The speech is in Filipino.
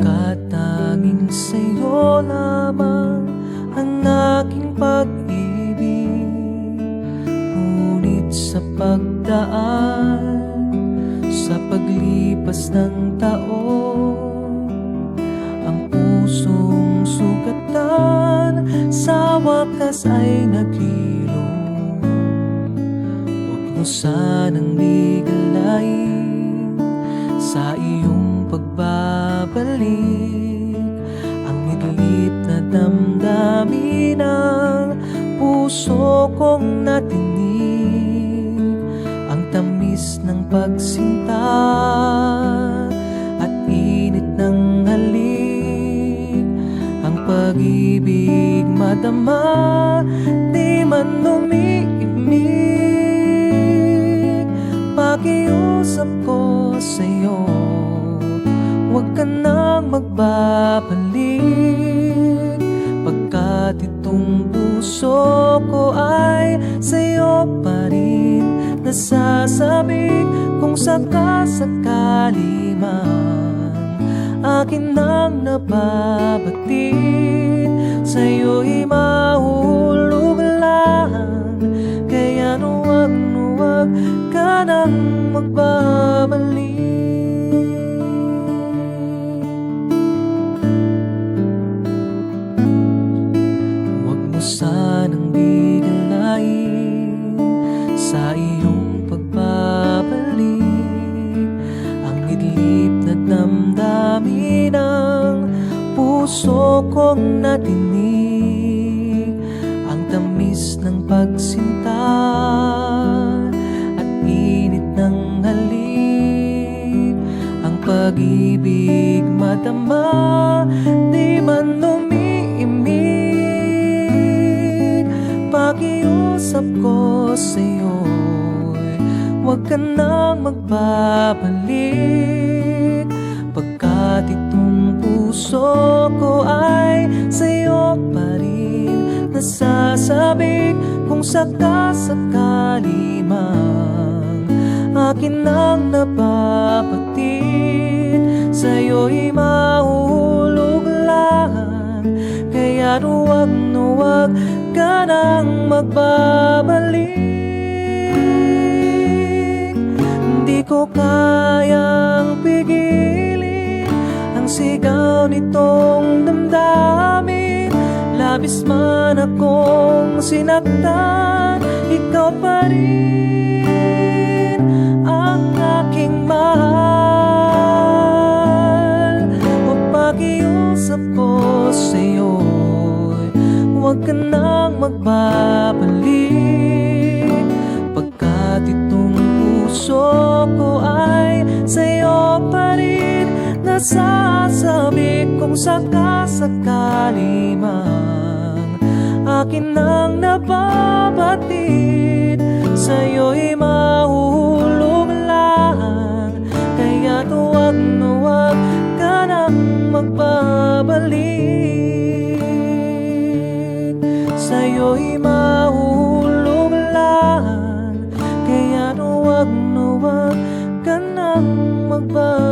Pagkat tanging sa'yo lamang ang aking pag-ibig. Ngunit sa pagdaan, sa paglipas ng taon, ang pusong sugatan sa wakas ay naghilom. Huwag mo sanang bigalain sa iyong pagbabalik ang idlip na damdamin ng puso kong natinig. Ang tamis ng pagsinta at init ng halik, ang pag-ibig madama, di man umiimik. Pakiusap ko sa'yo, huwag ka nang magbabalik, pagkat itong puso ko ay sa'yo pa rin nasasabik. Kung sakasakali man akin nang nababatid, sa'yo'y mahulog lang. Kaya huwag ka nang magbabalik. Huwag mo sanang bigalain sa iyong pagbabalik ang idlip na damdamin ng puso kong natinig. Ang tamis ng pagsinta at init ng halik, ang pag-ibig madama, di man umiimik. Pakiusap ko sa'yo, huwag ka nang magbabalik, pagkat itong puso ko ay sa'yo pa rin nasasabik. Kung sakasakali man akin nang nababatid, sa'yo'y mahulog lang. Kaya huwag ka nang magbabalik. Di ko kayang pigilin ang sigaw nitong damdamin. Labis man akong sinaktan, ikaw pa rin ang aking mahal. O pakiusap ko sa'yo, huwag ka nang magbabalik, pagkat itong puso ko ay sa'yo pa rin nasasabik. Kung sakasakali man akin nang nababatid, sa'yo'y mahulog lang. Kaya't huwag ka nang magbabalik, sa'yo'y mahulog lang. Kaya't huwag ka nang magbabalik.